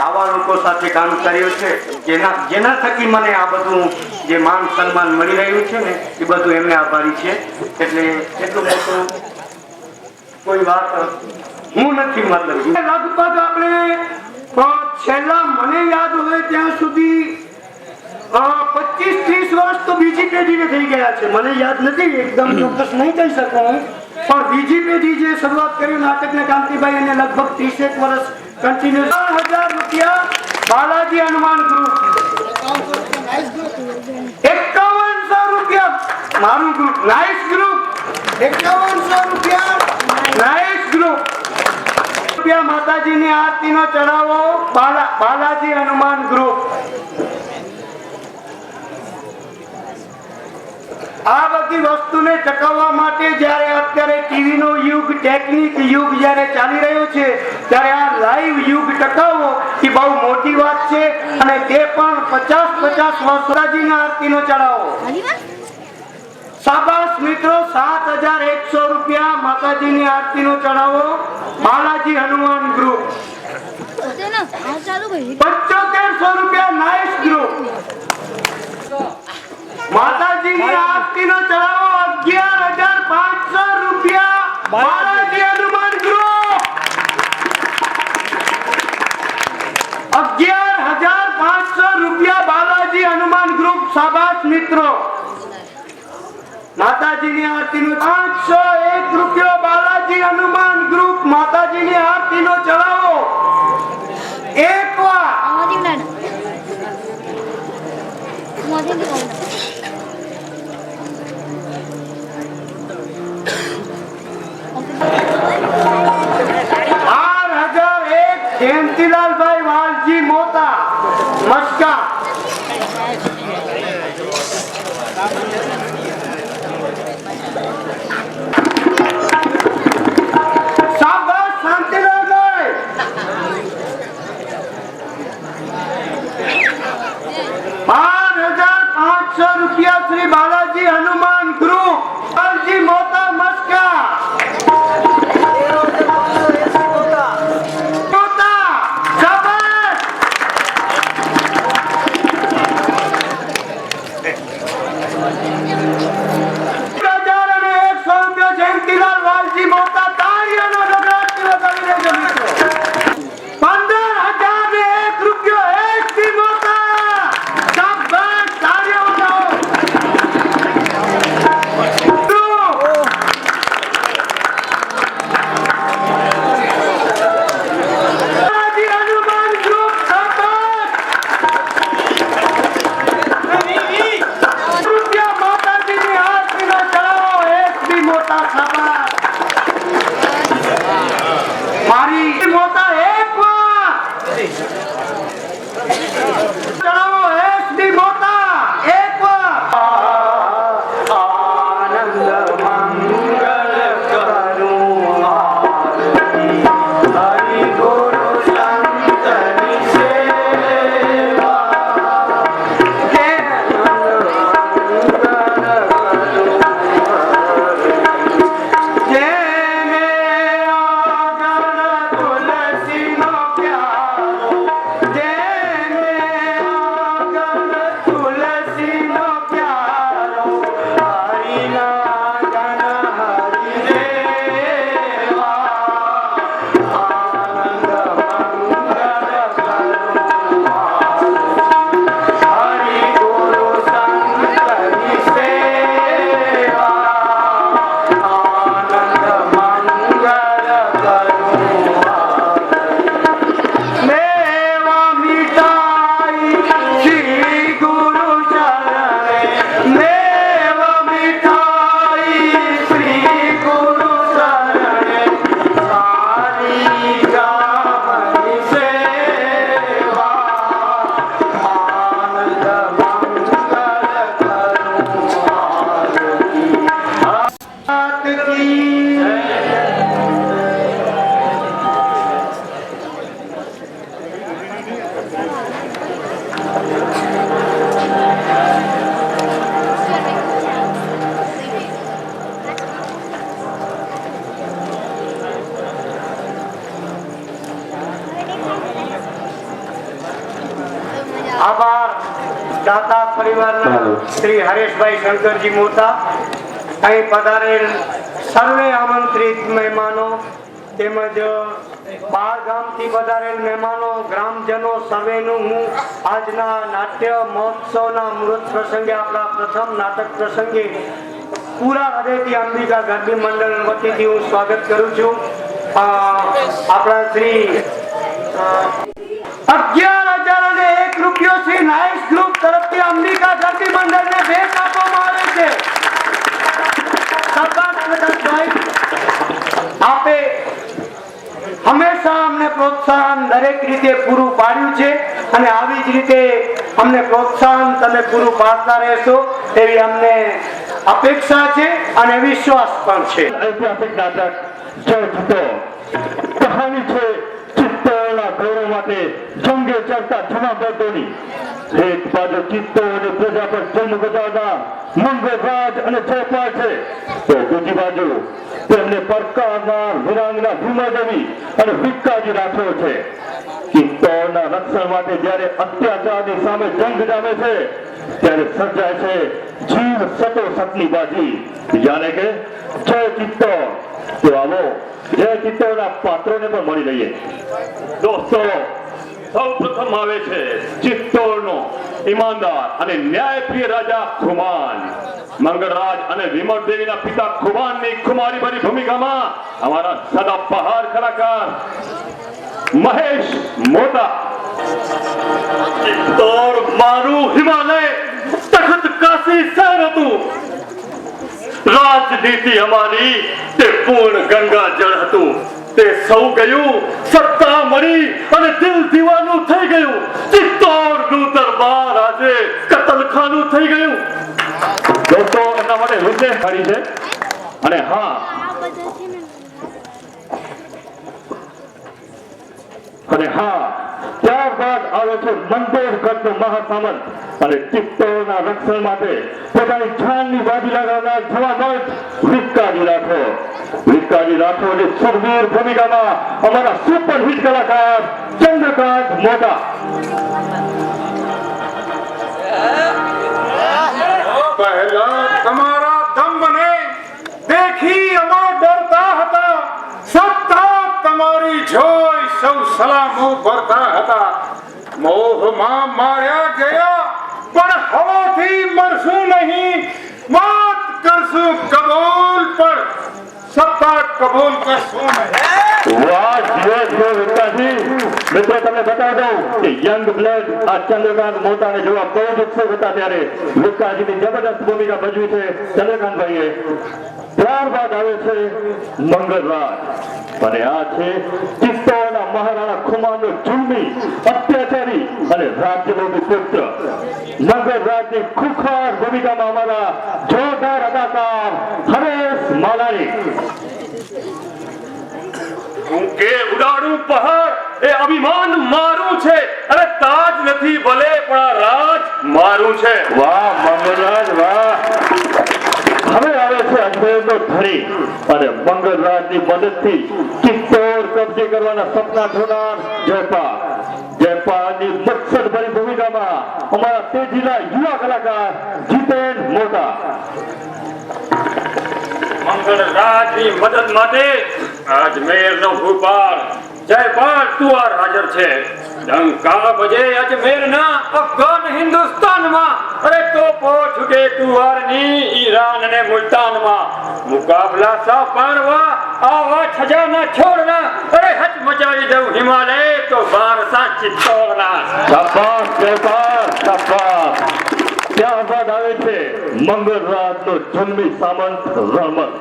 આવા લોકો સાથે કામ કર્યું છે જેના થકી મને આ બધું જે માન સન્માન મળી રહ્યું છે ને એ બધું એમને આભારી છે. એટલે એટલું મોટું કોઈ વાત હું નથી. મતલબ લગભગ આપણે છેલ્લા મને યાદ હોય ત્યાં સુધી 25-30 વર્ષ તો બીજી પેઢીને થઈ ગયા છે. મને યાદ નથી, એકદમ ચોક્કસ નહીં કહી શકું, પણ બીજી પેઢી જે શરૂઆત કરી નાટકને કાંતિભાઈ એને લગભગ 30 વર્ષ કન્ટિન્યુ. 1000 રૂપિયા બાલાજી હનુમાન ગ્રુપ, 5100 રૂપિયા મારું ગ્રુપ નાઇસ ગ્રુપ, 5100 રૂપિયા નાઇસ ગ્રુપ. માતાજીની આરતીનો ચડાવો બાલાજી હનુમાન ગ્રુપ. આ બધી વસ્તુને ટકાવવા માટે જ્યારે અત્યારે ટીવી નો યુગ, ટેકનિક યુગ જ્યારે ચાલી રહ્યો છે ત્યારે આ લાઈવ યુગ ટકાવવો એ બહુ મોટી વાત છે. અને તે પણ 50-50 વર્ષની આરતીનો ચડાવો. શાબાશ મિત્રો. 7100 રૂપિયા માતાજીની આરતીનો ચડાવો બાલાજી હનુમાન ગ્રુપ. 7500 રૂપિયા નાઇસ ગ્રુપ. માતાજીની આરતીનો ચડાવો 11500 રૂપિયા બાલાજી હનુમાન ગ્રુપ. 11500 રૂપિયા બાલાજી હનુમાન ગ્રુપ. શાબાશ મિત્રો. માતાજીની આરતીનો 501 રૂપિયા બાલાજી હનુમાન ગ્રુપ. માતાજીની આરતીનો ચડાવો એકવાર. જયંતિલાલભાઈ વાલજી મોતા મસ્કા. શાબાશ શાંતિલાલભાઈ. 5500 રૂપિયા શ્રી બાલાજી હનુમાન ગ્રુપ વાલજી મોતા મસ્કા. દાતા પરિવારના શ્રી હરેશભાઈ શંકરજી મોતા, અહીં પધારેલ સર્વે આમંત્રિત મહેમાનો તેમજ બહાર ગામથી પધારેલ મહેમાનો, ગ્રામજનો સર્વેનું હું આજના નાટ્ય મહોત્સવના મુહૂર્ત પ્રસંગે, આપણા પ્રથમ નાટક પ્રસંગે પૂરા હૃદયથી અંબિકા ગરબી મંડળ વતીથી હું સ્વાગત કરું છું. આપણા શ્રી 11,001 રૂપિયો શ્રી નાઇસ ગ્રુપ તરફથી અંબિકા ગરબી મંડળને ભેટ આપવામાં આવે છે. આપે હંમેશા અમને પ્રોત્સાહન દરેક રીતે પૂરું પાડ્યું છે અને આવી જ રીતે અમને પ્રોત્સાહન તમે પૂરું પાડતા રહેશો એવી અમને અપેક્ષા છે અને વિશ્વાસ પણ છે. ઐતિહાસિક નાટક જય જીતો કહાની છે ચિત્તોડના ગૌરવ માટે જંગે ચડતા જમાબંધોની. એક બાજુ ચિત્તોડ અને પ્રજા પર જન્મ બજાવનાર મંગળરાજ અને જયપાલ છે, તો બીજી બાજુ તેમને પરકારનાર વિરાંગના ભીમાદેવી અને વિક્કાજી રાઠોડ છે. ચિત્તોડના રક્ષણ માટે જ્યારે અત્યાચારની સામે જંગ જામે છે ત્યારે સર્જાય છે જીવ સતોસતની બાજી, જાણે કે જય ચિત્તોડ. તો આવો જય ચિત્તોડના પાત્રોને પણ મળી લઈએ. દોસ્તો, સૌ પ્રથમ આવે છે ચિત્તોડનો ઈમાનદાર અને ન્યાયપ્રિય રાજા ખુમાન. મંગળરાજ અને વિમળ દેવીના પિતા ખુમાનની ખુમારી ભરી ભૂમિકામાં અમારા સદાબહાર કલાકાર મહેશ મોટા. ચિત્તોડ મારું હિમાલય, તખત કાશી શહેર હતું. રાજનીતિ અમારી તે પૂર્ણ ગંગા જળ હતું. તે સૌ ગયું, સત્તા મળી અને દિલ દીવાનું થઈ ગયું. ચિત્તોડનું દરબાર આજે કતલખાનું થઈ ગયું. દોસ્તો, એના માટે વિશેષ કરી છે. અને હા, ત્યારબાદ આવે છે મંદોરગઢનો મહાસામંત અને ચિત્તોડના રક્ષણ માટે પોતાની જાનની બાજી લગાવનાર જવાન વિક્કાજી રાઠોડ. વિક્કાજી રાઠોડની સુરવીર ભૂમિકામાં અમારા સુપર હિટ કલાકાર ચંદ્રકાંત મોટા. પહેલા તમારા દમ બને દેખી અમે ડરતા હતા, સત્તા તમારી જોઈ સૌ સલામો ભરતા હતા. મોહમાં માર્યા ગયા પણ હવાથી મરશું નહીં. વાત કરશું કબૂલ પણ સત્તા કબૂલ કરશું નહીં. વાહ, જીવો જીવો વિક્કાજી. મિત્રો, તમને બતાવી દઉં કે યંગ બ્લડ આ ચંદ્રકાંત મોટાને જોવા બહુ જ ઉત્સુક હતા ત્યારે વિક્કાજીની જબરદસ્ત ભૂમિકા ભજવી છે ચંદ્રકાંતભાઈએ. ત્યારબાદ આવે છે મંગળરાજ અને આ છે ચિત્તોડના મહારાણા ખુમાનનો જુલમી, અત્યાચારી અને રાજ્યલોભી પુત્ર. મંગળરાજની ખુખાર ભૂમિકામાં અમારા જોરદાર અદાકાર હરેશ માલાણી. હું કે ઉડાડું પહાડ એ અભિમાન મારું છે અને તાજ નથી ભલે પણ આ રાજ મારું છે. વાહ મંગળરાજ, વાહ. હવે આવે છે અજમેરનો ધણી અને મંગળરાજની મદદથી ચિત્તોડ કબજે કરવાના સપના જોનાર જયપાલ. જયપાલની મત્સર ભરી ભૂમિકામાં અમારા તેજીના યુવા કલાકાર જીતેન મોટા. મંગળરાજની મદદ માટે અજમેરનો ભૂપાલ જયપાલ તુવાર હાજર છે. ડંકા બજે અજમેરના અફઘાન હિન્દુસ્તાનમાં, અરે તોપો છૂટે તુવારની ઈરાન અને મુલ્તાનમાં. મુકાબલા સા પારવા આવા છજાના છોડના, અરે હચ મચાવી દઉં હિમાલય તો બારસા ચિત્તોડના. શાબાશ જયપાલ, શાબાશ. ત્યારબાદ આવે છે મંગળરાજનો જન્મી સામંત રણમલ.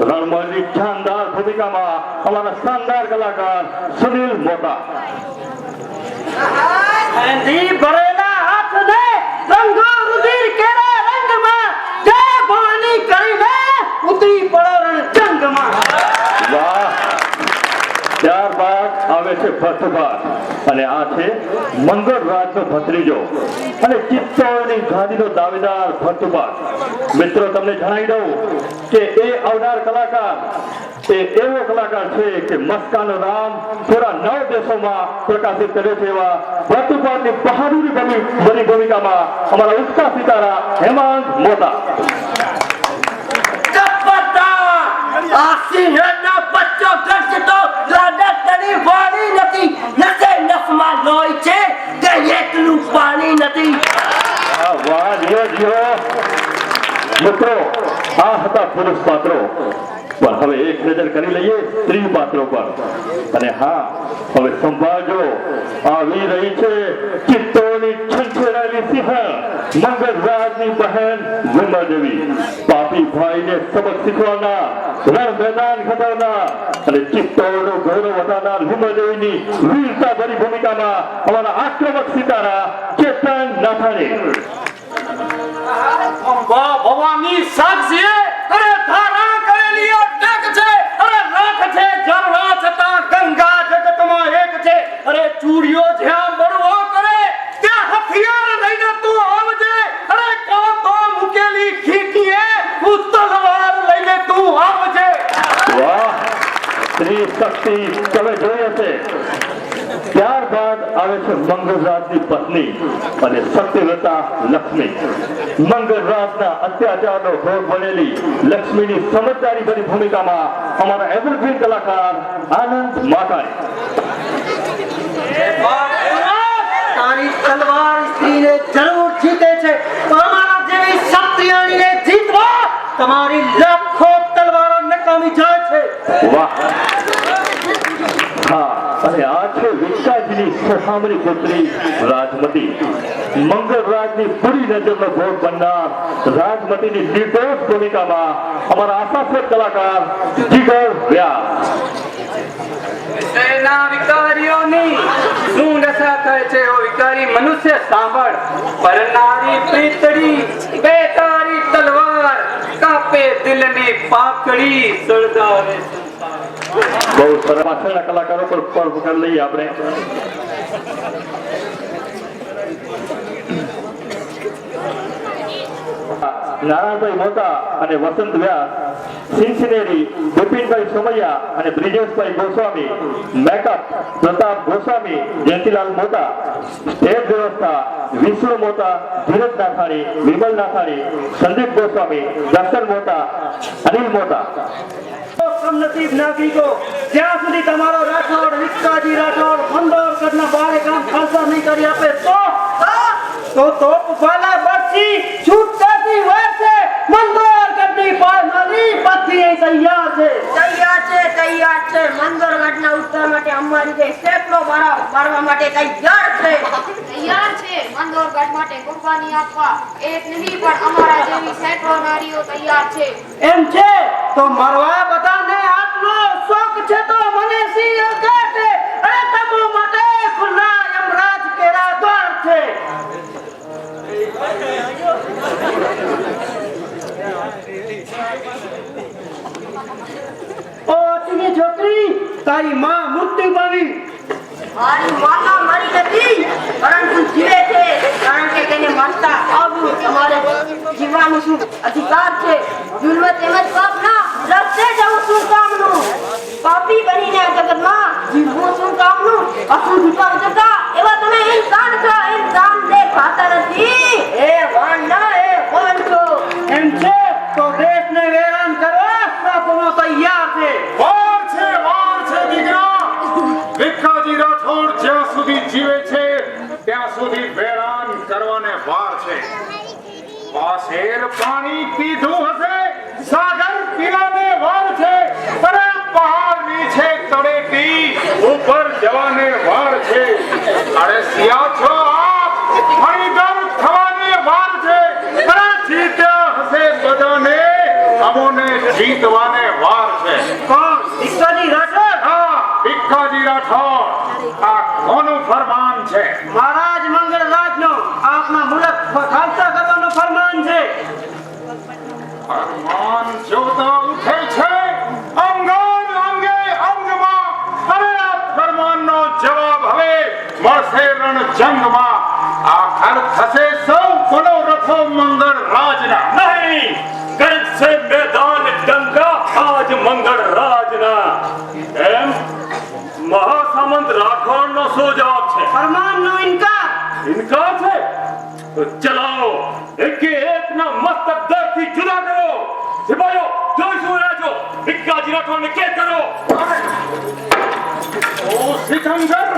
રણમલની શાનદાર ભૂમિકામાં અમારા શાનદાર કલાકાર સુનિલ મોટા. ભરેલા હાથને રંગો રુધિર કેરા રંગમાં, જય ભવાની કરીને ઉતરી પડો રણજંગમાં. વાહ. ત્યારબાદ આવે છે ભટ્ટભાત અને આ છે મંગળરાજનો ભત્રીજો અને ચિત્તોડની ગાદીનો દાવેદાર ભટ્ટભાત. મિત્રો, તમને જણાવી દઉં કે એ અવતાર કલાકાર એ એવો કલાકાર છે કે મસ્કાનો રામ પૂરા 9 દેશોમાં પ્રકાશિત કરે છે એવા પ્રતિપાદની બહાદુરી બની ભૂમિકામાં અમારા ઉત્સાહ સિતારા હેમાંગ મોટા. આ સિંહના બચ્ચો કરશે તો લાડકની વાણી નથી, નસે નસમાં લોહી છે કે એકલું પાણી નથી. વાહ જીઓ મિત્રો, આ હતા પુરુષ પાત્રો, પણ હવે એક નજર કરી લઈએ સ્ત્રી પાત્રો પર. અને હા, હવે સંભાળજો, આવી રહી છે ચિત્તોની છંછેડાયેલી સિંહણ, મંગળરાજની બહેન વિમળદેવી, પાપી ભાઈને સબક શીખવાના, રણ મેદાન ખતરનાર અને ચિત્તોનું ગૌરવ વધારનાર વિમળદેવીની વીરતા ભરી ભૂમિકામાં અમારા આક્રમક સિતારા ચેતન નાથાણી. અંબા ભવાની સાક્ષીએ અરે ધારા કરેલી અટક છે, અરે રાખ છે જરવા છતાં ગંગા જગતમાં એક છે. અરે ચૂડિયો જ્યાં બળવો કરે ત્યાં હથિયાર લઈને તું આવજે. અરે કાંતો મૂકેલી ખીટીએ હું તલવાર લઈને તું આવજે. વાહ, સ્ત્રી શક્તિ તમે જોઈ હશે. ત્યારબાદ આવે છે મંગળરાજની પત્ની અને સત્યવ્રતા લક્ષ્મી. મંગળરાજના અત્યાચારનો ભોગ બનેલી લક્ષ્મીની સમજદારી ભરી ભૂમિકામાં અમારા એવરગ્રીન કલાકાર આનંદ માકાણી. તારી તલવાર સ્ત્રીને જરૂર જીતે છે, અમારા જેવી ક્ષત્રિયાણીને જીતવા તમારી લાખો તલવારો નકામી જાય છે. વાહ, હા, અને આ છે વિકાસજીની સોહામણી પુત્રી રાજમતી. મંગળરાજની બુરી નજરનો ભોગ બનનાર રાજમતીની નિર્દોષ ભૂમિકામાં અમારા આશાસ્પદ કલાકાર જીગર વ્યાસ. સેના વિકારીઓની શું દશા થાય છે ઓ વિકારી મનુષ્ય સાંભળ. પરનારી પ્રીતડી બેતારી તલવાર કાપે દિલની પાકડી સળગાવે. બહુ સરસ. પાછળના કલાકારો પર પકડ લઈએ આપણે. નારાયણભાઈ મોટા અને વસંત વ્યાસ, સિન્સિનેરી બિપિનભાઈ સોમૈયા અને બ્રિજેશભાઈ ગોસ્વામી, મેકઅપ પ્રતાપ ગોસ્વામી, જયંતિલાલ મોટા, સ્ટેજ વ્યવસ્થા વિષ્ણુ મોટા, ધીરજ નાથાણી, વિમલ નાથાણી, સંદીપ ગોસ્વામી, દર્શન મોટા, અનિલ મોટા. કમનસીબ નાગરિકો, જ્યાં સુધી તમારો રાઠોડ વિકાસજી રાઠોડ મંદોરગઢના બારે કામ ખાલસા નહીં કરી આપે તો તોપ વાલા બરસી છૂટતી હોય છે. મંદોરગઢની પાળનારી પથ્થી તૈયાર છે. તૈયાર છે. મંદોરગઢના ઉત્તર માટે અમારી જે સેકડો મારવા માટે તૈયાર છે. મંદોરગઢ માટે કુરબાની આપવા એક નહીં પણ અમારા જેવી સેકડો નારીઓ તૈયાર છે. એમ છે તો મરવા બધાને આટલો શોખ છે તો મને સિંહ કાઢે અને તમો માટે ખુલ્લા યમરાજ કેરા દ્વાર છે. ઓ ચીની છોકરી, તારી માં મૃત્યુ પામી. મારી માતા મરી નથી પરંતુ જીવે છે, કારણ કે તેને મારતા આવવું તમારે જીવવાનું શું અધિકાર છે. જુલ્મ તેમજ પાપના રસ્તે જવું શું કામનું, પાપી બનીને આ જગતમાં જીવવું શું કામનું. અસુર વિપાક જતા એવા તમે ઇન્સાન છો, ઇન્સાન દેખાતા નથી. એ વાંડા એ કોણ છો? એમ છે તો દેશને વેરાન કરવા સાપનો તૈયાર છે. વાર છે દીકરા. ભીખાજી રાઠોડ જ્યાં સુધી જીવે છે ત્યાં સુધી વેરાન કરવાને વાર છે. પાસેર પાણી પીધું હશે, સાગર પીવાને વાર છે. અરે પહાડની છે તળેટી, ઉપર જવાને વાર છે. અરે સિયા છો આપ, હરિદર થવાને વાર છે. અરે જીત્યા હશે બધાને, અમોને જીતવાને વાર છે. કોણ? ભીખાજી રાઠોડ? હા, ભીખાજી રાઠોડ. આ કોનું ફરમાન છે? મહારાજ મંગળરાજનો આપના મુલક ખાલસા કરવાનો ફરમાન છે. ફરમાન જોતા ઉઠે છે અંગે અંગમાં. અને આ ફરમાનનો જવાબ હવે મળશે રણજંગમાં. આખર થશે સૌ મનોરથો મંગળ રાજના. નહીં, ગરજ છે મેદાન ડંકા, આજ મંગળ રાજ રાજના એમ મહાસામંત રાઠોડનો શું જવાબ છે? ફરમાનનો ઇનકાર. ઇનકાર છે તો ચલાવો એકે એકના મસ્તક દરથી જુદા કરો. સિપાહીઓ જોઈ શું રહ્યા છો? ભીખાજી રાઠોડને કેદ કરો. ઓ સિકંદર,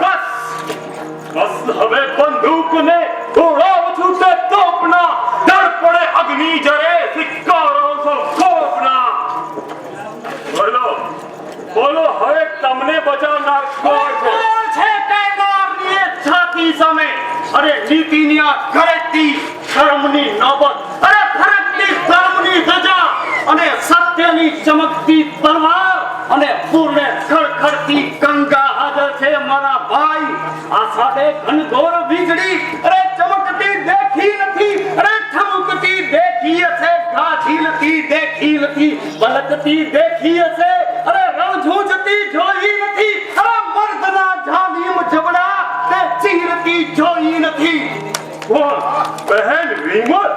બસ હવે બંદૂકને ઉડાવ છું તે તોપના દર પડે અગ્નિ જરે સિક્કારો સો કોપના. બોલો બોલો, હવે તમને બચાવનાર કોણ છે? છે કૈલાસની એ છાતી સામે અરે નીતિની આ ઘરેથી ધર્મની નોબત અરે ફરકની ધર્મની ધજા અને સત્યની ચમકતી તલવાર અને પૂર્ણે ખડખડતી ગંગા હાજર છે મારા ભાઈ. આ સાદે ઘનઘોર વીજળી અરે ચમકતી દેખી નથી, અરે ઠમકતી દેખી હશે, ગાજીલતી દેખી નથી, બલકતી દેખી હશે, અરે રણઝૂઝતી જોઈ નથી, અરે મર્દના જાલિમ જબડા તે ચીરતી જોઈ નથી. કોણ? બહેન વિમલ?